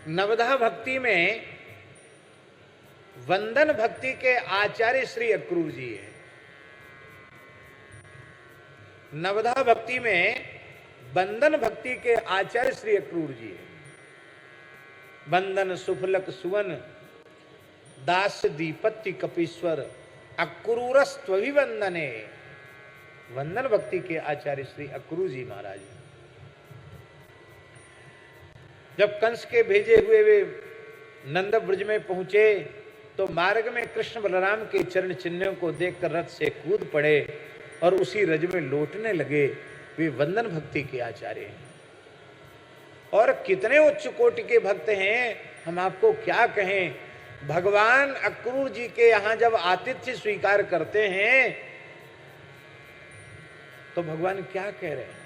नवधा भक्ति में वंदन भक्ति के आचार्य श्री अक्रूर जी हैं। नवधा भक्ति में बंदन भक्ति के आचार्य श्री अक्रूर जी हैं। बंदन सुफलक सुवन दास दीपत्ति कपीश्वर अक्रूरस्त्वभिवंदने। वंदन भक्ति के आचार्य श्री अक्रूर जी महाराज। जब कंस के भेजे हुए वे नंद ब्रज में पहुंचे तो मार्ग में कृष्ण बलराम के चरण चिन्हों को देखकर रथ से कूद पड़े और उसी रज में लौटने लगे। वे वंदन भक्ति के आचार्य हैं। और कितने उच्च कोटि के भक्त हैं, हम आपको क्या कहें। भगवान अक्रूर जी के यहां जब आतिथ्य स्वीकार करते हैं तो भगवान क्या कह रहे हैं।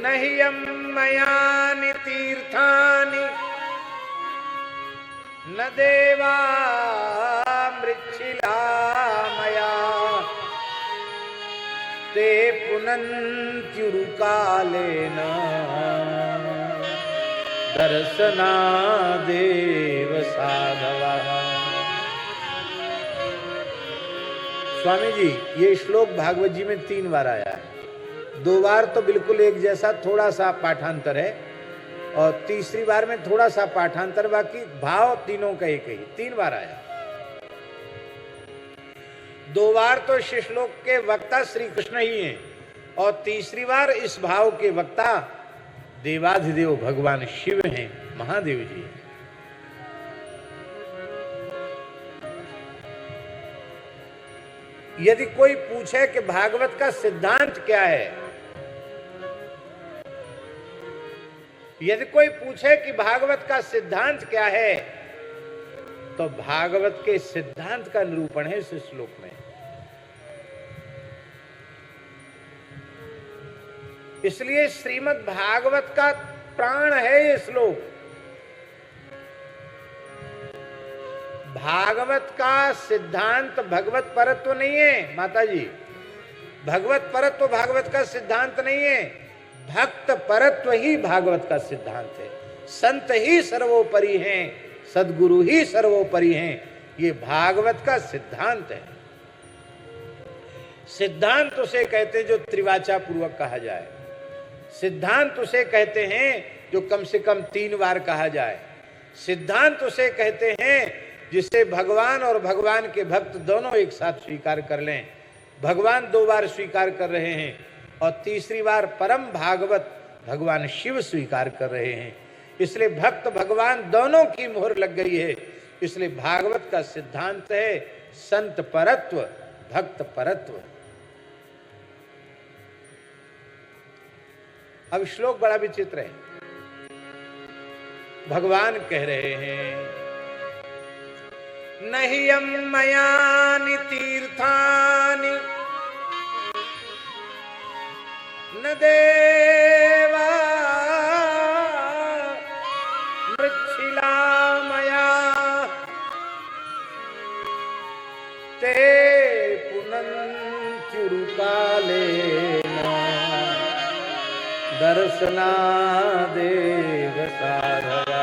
नहियं मयानि तीर्थानि न देवा मृच्छिला मया ते पुनन्त्युरुकालेन दर्शनादेव साधवा। स्वामी जी, ये श्लोक भागवत जी में 3 बार आया है। 2 बार तो बिल्कुल एक जैसा थोड़ा सा पाठांतर है और तीसरी बार में थोड़ा सा पाठांतर, बाकी भाव तीनों का एक ही। 3 बार आया। 2 बार तो इस श्लोक के वक्ता श्री कृष्ण ही हैं और तीसरी बार इस भाव के वक्ता देवाधिदेव भगवान शिव हैं, महादेव जी हैं। यदि कोई पूछे कि भागवत का सिद्धांत क्या है, यदि कोई पूछे कि भागवत का सिद्धांत क्या है, तो भागवत के सिद्धांत का निरूपण है इस श्लोक में। इसलिए श्रीमद् भागवत का प्राण है ये श्लोक। भागवत का सिद्धांत भगवत परत्व नहीं है माता जी। भगवत परत्व भागवत का सिद्धांत नहीं है, भक्त परत्व ही भागवत का सिद्धांत है। संत ही सर्वोपरि हैं, सद्गुरु ही सर्वोपरि हैं, ये भागवत का सिद्धांत है। सिद्धांत उसे कहते हैं जो त्रिवाचा पूर्वक कहा जाए। सिद्धांत उसे कहते हैं जो कम से कम 3 बार कहा जाए। सिद्धांत उसे कहते हैं जिसे भगवान और भगवान के भक्त दोनों एक साथ स्वीकार कर लें। भगवान 2 बार स्वीकार कर रहे हैं और तीसरी बार परम भागवत भगवान शिव स्वीकार कर रहे हैं। इसलिए भक्त भगवान दोनों की मोहर लग गई है। इसलिए भागवत का सिद्धांत है संत परत्व, भक्त परत्व। अब श्लोक बड़ा विचित्र है। भगवान कह रहे हैं नहियं मयानि तीर्थानि न देवा मृच्छिला मया ते पुनन्त्युरुकालेन दर्शनादेव साधवा।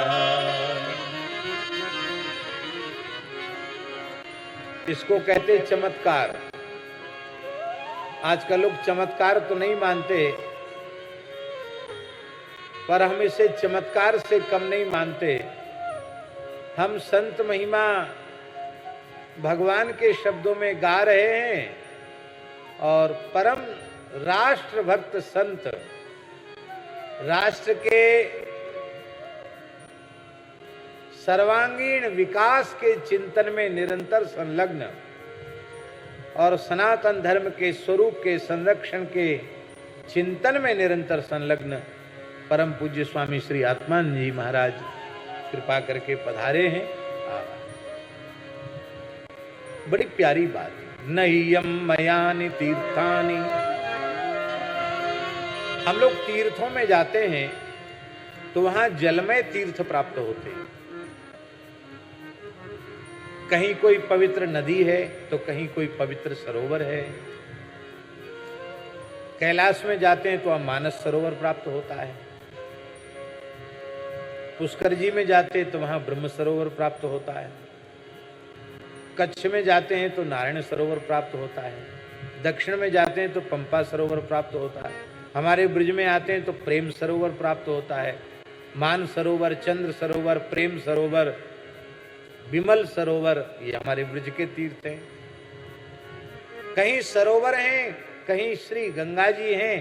इसको कहते चमत्कार। आजकल लोग चमत्कार तो नहीं मानते, पर हम इसे चमत्कार से कम नहीं मानते। हम संत महिमा भगवान के शब्दों में गा रहे हैं और परम राष्ट्र भक्त संत राष्ट्र के सर्वांगीण विकास के चिंतन में निरंतर संलग्न और सनातन धर्म के स्वरूप के संरक्षण के चिंतन में निरंतर संलग्न परम पूज्य स्वामी श्री आत्मानंद जी महाराज कृपा करके पधारे हैं। बड़ी प्यारी बात। नहियं मयानि तीर्थानि। हम लोग तीर्थों में जाते हैं तो वहां जलमय तीर्थ प्राप्त होते हैं। कहीं कोई पवित्र नदी है तो कहीं कोई पवित्र सरोवर है। कैलाश में जाते हैं तो वहां मानस सरोवर प्राप्त होता है, पुष्कर जी में जाते हैं तो वहां ब्रह्म सरोवर प्राप्त होता है, कच्छ में जाते हैं तो नारायण सरोवर प्राप्त होता है, दक्षिण में जाते हैं तो पंपा सरोवर प्राप्त होता है, हमारे ब्रज में आते हैं तो प्रेम सरोवर प्राप्त होता है, मान सरोवर, चंद्र सरोवर, प्रेम सरोवर, विमल सरोवर, ये हमारे ब्रज के तीर्थ हैं। कहीं सरोवर हैं, कहीं श्री गंगा जी हैं,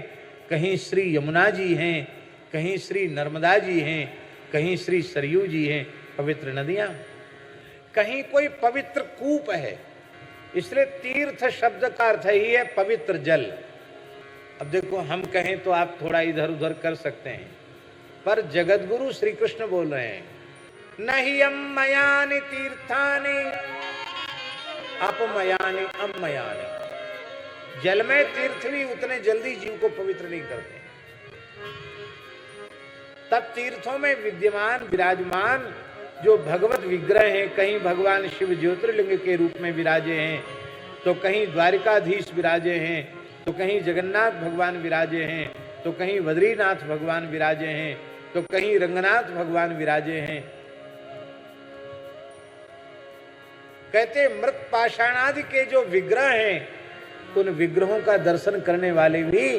कहीं श्री यमुना जी हैं, कहीं श्री नर्मदा जी हैं, कहीं श्री सरयू जी हैं, पवित्र नदियां, कहीं कोई पवित्र कूप है। इसलिए तीर्थ शब्द का अर्थ ही है पवित्र जल। अब देखो, हम कहें तो आप थोड़ा इधर उधर कर सकते हैं, पर जगतगुरु श्री कृष्ण बोल रहे हैं, नहीं अम्मयानि तीर्थानि अपमयानि अम्मयानि। जल में तीर्थ भी उतने जल्दी जीव को पवित्र नहीं करते। तब तीर्थों में विद्यमान विराजमान जो भगवत विग्रह हैं, कहीं भगवान शिव ज्योतिर्लिंग के रूप में विराजे हैं, तो कहीं द्वारिकाधीश विराजे हैं, तो कहीं जगन्नाथ भगवान विराजे हैं, तो कहीं बद्रीनाथ भगवान विराजे हैं, तो कहीं रंगनाथ भगवान विराजे हैं। कहते मृत पाषाणादि के जो विग्रह हैं, उन विग्रहों का दर्शन करने वाले भी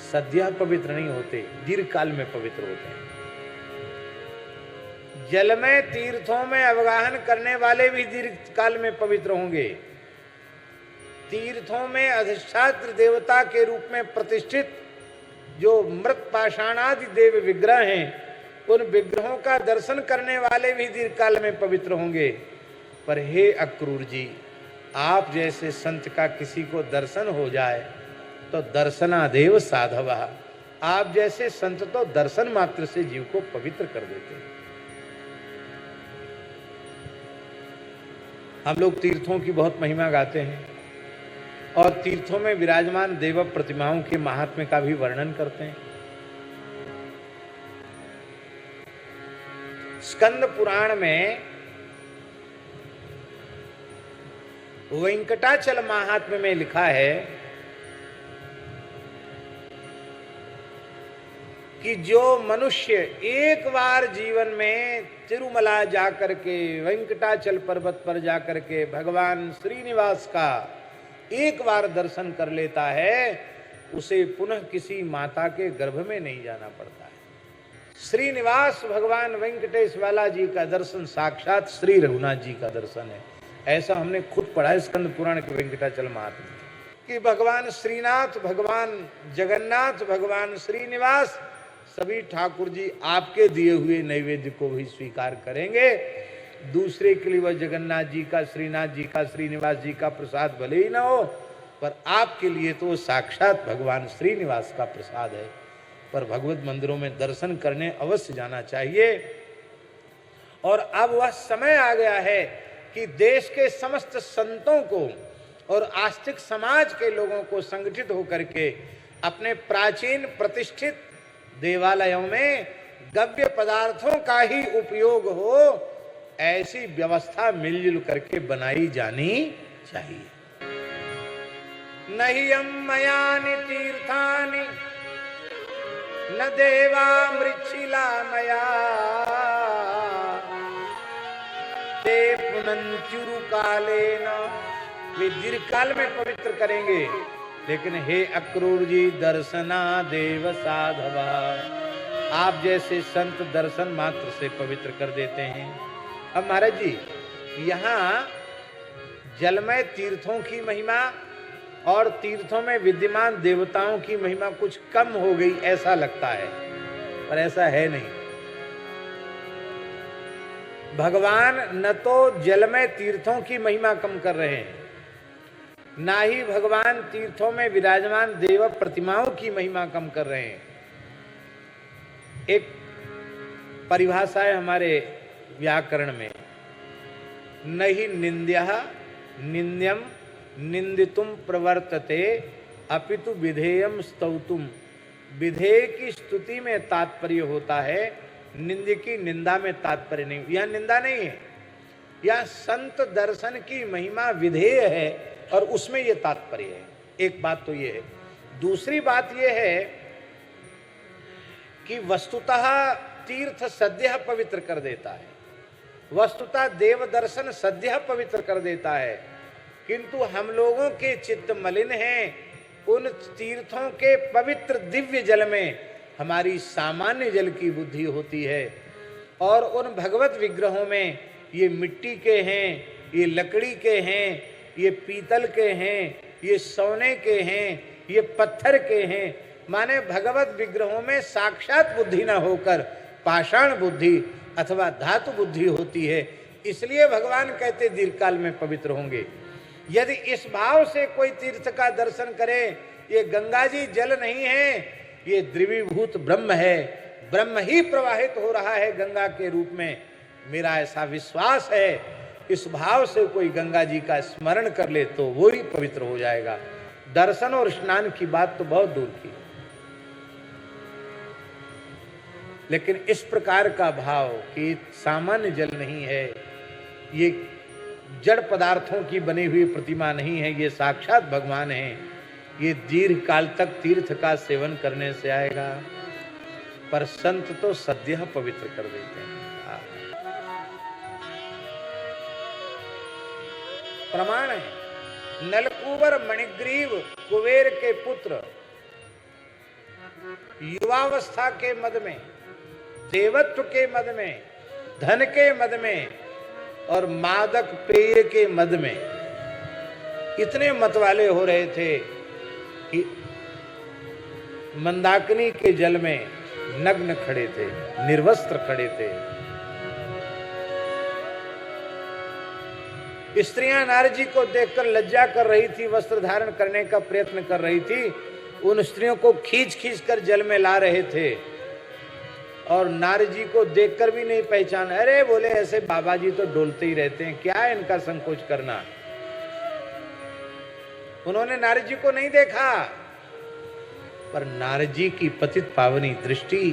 सद्या पवित्र नहीं होते, दीर्घ काल में पवित्र होते हैं। जल में तीर्थों में अवगाहन करने वाले भी दीर्घ काल में पवित्र होंगे। तीर्थों में अधिष्ठात्र देवता के रूप में प्रतिष्ठित जो मृत पाषाणादि देव विग्रह हैं, उन विग्रहों का दर्शन करने वाले भी दीर्घ काल में पवित्र होंगे। पर हे अक्रूर जी, आप जैसे संत का किसी को दर्शन हो जाए तो दर्शनादेव साधव। आप जैसे संत तो दर्शन मात्र से जीव को पवित्र कर देते हैं। हम लोग तीर्थों की बहुत महिमा गाते हैं और तीर्थों में विराजमान देव प्रतिमाओं के महात्म्य का भी वर्णन करते हैं। स्कंद पुराण में वेंकटाचल महात्म्य में लिखा है कि जो मनुष्य एक बार जीवन में तिरुमला जाकर के, वेंकटाचल पर्वत पर जाकर के भगवान श्रीनिवास का एक बार दर्शन कर लेता है, उसे पुनः किसी माता के गर्भ में नहीं जाना पड़ता है। श्रीनिवास भगवान वेंकटेश वाला जी का दर्शन साक्षात श्री रघुनाथ जी का दर्शन है। ऐसा हमने खुद पढ़ा है स्कंद पुराण के वेंकटाचल महात्म्य कि भगवान श्रीनाथ, भगवान जगन्नाथ, भगवान श्रीनिवास सभी ठाकुर जी आपके दिए हुए नैवेद्य को भी स्वीकार करेंगे। दूसरे के लिए वह जगन्नाथ जी का, श्रीनाथ जी का, श्रीनिवास जी का प्रसाद भले ही ना हो, पर आपके लिए तो साक्षात भगवान श्रीनिवास का प्रसाद है। पर भगवत मंदिरों में दर्शन करने अवश्य जाना चाहिए। और अब वह समय आ गया है कि देश के समस्त संतों को और आस्तिक समाज के लोगों को संगठित होकर के अपने प्राचीन प्रतिष्ठित देवालयों में गव्य पदार्थों का ही उपयोग हो, ऐसी व्यवस्था मिलजुल करके बनाई जानी चाहिए। नहीं अम्मयानि तीर्थानि न देवा मृच्छिला मया ते पुनंचुरु कालेन। वे दीर्घ काल में पवित्र करेंगे, लेकिन हे अक्रूर जी, दर्शना देव साधवा, आप जैसे संत दर्शन मात्र से पवित्र कर देते हैं। अब महाराज जी, यहाँ जलमय तीर्थों की महिमा और तीर्थों में विद्यमान देवताओं की महिमा कुछ कम हो गई ऐसा लगता है, पर ऐसा है नहीं। भगवान न तो जलमय तीर्थों की महिमा कम कर रहे हैं, ना ही भगवान तीर्थों में विराजमान देव प्रतिमाओं की महिमा कम कर रहे हैं। एक परिभाषा है हमारे व्याकरण में, नहि निंद्यः निंद्यम निंदितुम प्रवर्तते अपितु विधेयम स्तौतुम। विधेय की स्तुति में तात्पर्य होता है, निंद्य की निंदा में तात्पर्य नहीं। यह निंदा नहीं है, यह संत दर्शन की महिमा विधेय है और उसमें यह तात्पर्य है। एक बात तो यह है, दूसरी बात यह है कि वस्तुतः तीर्थ सद्यः पवित्र कर देता है, वस्तुतः देव दर्शन सद्यः पवित्र कर देता है, किंतु हम लोगों के चित्त मलिन हैं। उन तीर्थों के पवित्र दिव्य जल में हमारी सामान्य जल की बुद्धि होती है, और उन भगवत विग्रहों में ये मिट्टी के हैं, ये लकड़ी के हैं, ये पीतल के हैं, ये सोने के हैं, ये पत्थर के हैं। माने भगवत विग्रहों में साक्षात बुद्धि न होकर पाषाण बुद्धि अथवा धातु बुद्धि होती है। इसलिए भगवान कहते दीर्घकाल में पवित्र होंगे। यदि इस भाव से कोई तीर्थ का दर्शन करे, ये गंगा जी जल नहीं है, ये द्रवीभूत ब्रह्म है, ब्रह्म ही प्रवाहित हो रहा है गंगा के रूप में, मेरा ऐसा विश्वास है, इस भाव से कोई गंगा जी का स्मरण कर ले तो वो ही पवित्र हो जाएगा। दर्शन और स्नान की बात तो बहुत दूर की, लेकिन इस प्रकार का भाव कि सामान्य जल नहीं है, ये जड़ पदार्थों की बनी हुई प्रतिमा नहीं है, ये साक्षात भगवान है, ये दीर्घ काल तक तीर्थ का सेवन करने से आएगा। पर संत तो सद्यः पवित्र कर देते हैं। प्रमाण है, नलकूबर मणिग्रीव कुबेर के पुत्र युवावस्था के मद में, देवत्व के मद में, धन के मद में और मादक पेय के मद में इतने मतवाले हो रहे थे कि मंदाकिनी के जल में नग्न खड़े थे, निर्वस्त्र खड़े थे। स्त्रियां नारद जी को देखकर लज्जा कर रही थी, वस्त्र धारण करने का प्रयत्न कर रही थी, उन स्त्रियों को खींच खींच कर जल में ला रहे थे, और नारद जी को देखकर भी नहीं पहचान। अरे बोले ऐसे बाबा जी तो डोलते ही रहते हैं, क्या है इनका संकोच करना। उन्होंने नारद जी को नहीं देखा, पर नारद जी की पतित पावनी दृष्टि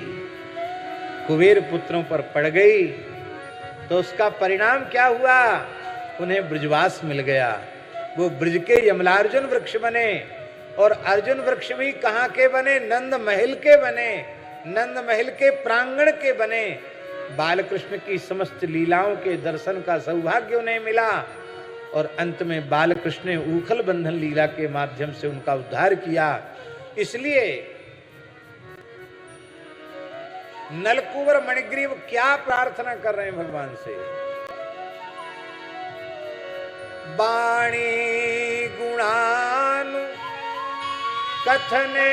कुबेर पुत्रों पर पड़ गई, तो उसका परिणाम क्या हुआ, उन्हें ब्रजवास मिल गया। वो ब्रज के यमलार्जुन वृक्ष बने, और अर्जुन वृक्ष भी कहाँ के बने, नंद महल के बने, नंद महल के प्रांगण के बने। बालकृष्ण की समस्त लीलाओं के दर्शन का सौभाग्य उन्हें मिला, और अंत में बालकृष्ण ने ऊखल बंधन लीला के माध्यम से उनका उद्धार किया। इसलिए नलकूबर मणिग्रीव क्या प्रार्थना कर रहे हैं भगवान से, बाणी गुणानु कथने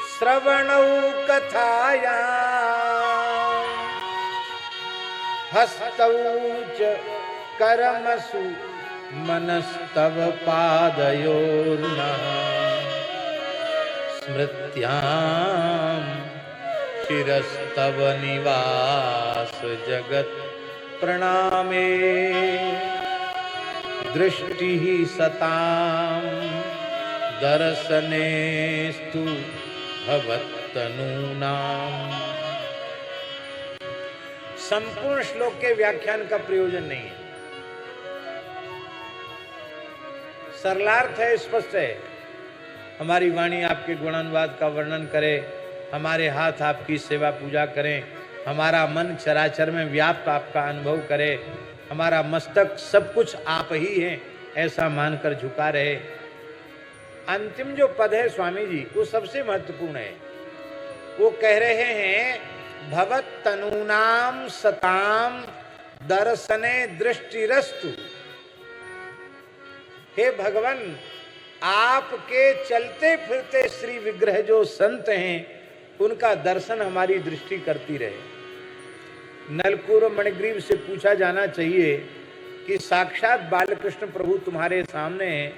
श्रवणौ कथाया हस्तौ च कर्मसु मनस्तव पादयोर्नः स्मृत्यां शिरस्तव निवास जगत् प्रणामे दृष्टि सतां दर्शनेस्तु भवत्तनूनाम्। संपूर्ण श्लोक के व्याख्यान का प्रयोजन नहीं है, सरलार्थ है, स्पष्ट है। हमारी वाणी आपके गुणानुवाद का वर्णन करे, हमारे हाथ आपकी सेवा पूजा करें, हमारा मन चराचर में व्याप्त आपका अनुभव करे, हमारा मस्तक सब कुछ आप ही हैं ऐसा मानकर झुका रहे। अंतिम जो पद है स्वामी जी, वो सबसे महत्वपूर्ण है। वो कह रहे हैं भवत तनूनाम सताम दर्शने दृष्टिरस्तु। हे भगवान, आपके चलते फिरते श्री विग्रह जो संत हैं उनका दर्शन हमारी दृष्टि करती रहे। नलकूबर मणिग्रीव से पूछा जाना चाहिए कि साक्षात बालकृष्ण प्रभु तुम्हारे सामने हैं,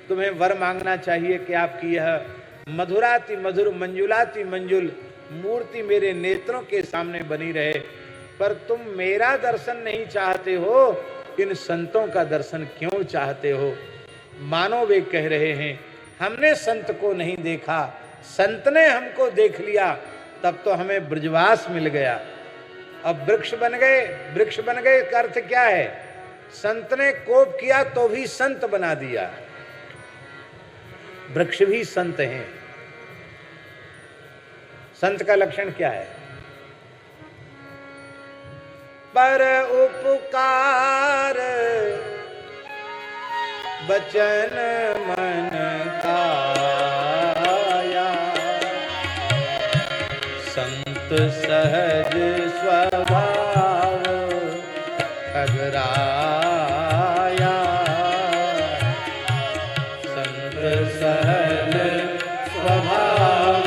तुम्हें वर मांगना चाहिए कि आपकी यह मधुराति मधुर मंजुलाति मंजुल मूर्ति मेरे नेत्रों के सामने बनी रहे, पर तुम मेरा दर्शन नहीं चाहते हो, इन संतों का दर्शन क्यों चाहते हो। मानो वे कह रहे हैं हमने संत को नहीं देखा, संत ने हमको देख लिया, तब तो हमें ब्रजवास मिल गया। अब वृक्ष बन गए, वृक्ष बन गए का अर्थ क्या है, संत ने कोप किया तो भी संत बना दिया। वृक्ष भी संत हैं। संत का लक्षण क्या है? पर उपकार बचन मन काया, संत सहज स्वभाव खगराया, संत सहज स्वभाव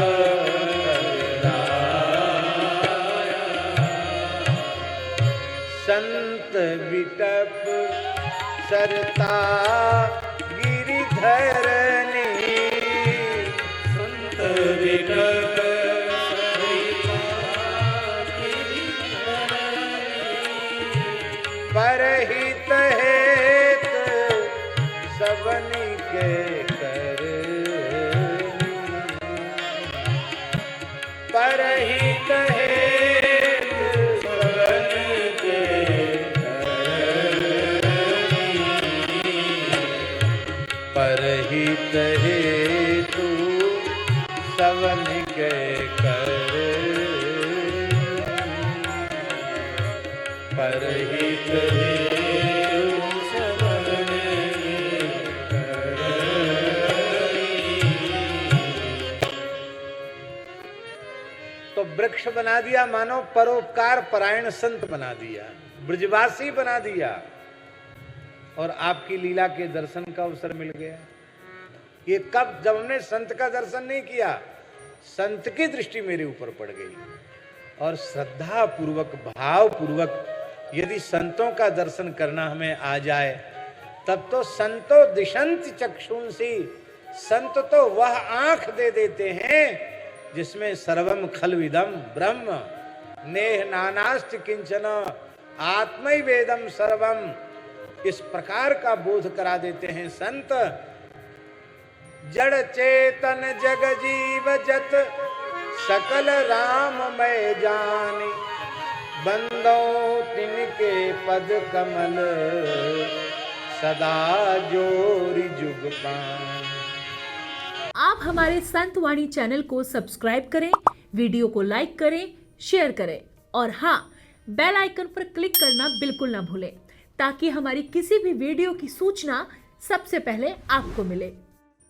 संत विटप सरता गिरिधरनी, संत विटप परहित हेत सबनी के करनी, परहित हेत सबनी के परहित हेतु सवन के करनी, परहित हेतु सवन के करनी। तो वृक्ष बना दिया, मानो परोपकार परायण संत बना दिया, ब्रजवासी बना दिया, और आपकी लीला के दर्शन का अवसर मिल गया। ये कब? जब हमने संत का दर्शन नहीं किया, संत की दृष्टि मेरे ऊपर पड़ गई, और श्रद्धा पूर्वक भाव पूर्वक यदि संतों का दर्शन करना हमें आ जाए, तब तो संतो दिशंति चक्षुंसी, संत तो वह आंख दे देते हैं जिसमें सर्वम खलविदम ब्रह्म, नेह नानास्ति किंचन, आत्मैवेदम सर्वम, इस प्रकार का बोध करा देते हैं संत। जड़ चेतन जग जीव जत सकल राममय जानी, बंदो तिनके पद कमल सदा जोरि जुग पान। आप हमारे संत वाणी चैनल को सब्सक्राइब करें, वीडियो को लाइक करें, शेयर करें, और हाँ, बेल आइकन पर क्लिक करना बिल्कुल ना भूलें, ताकि हमारी किसी भी वीडियो की सूचना सबसे पहले आपको मिले।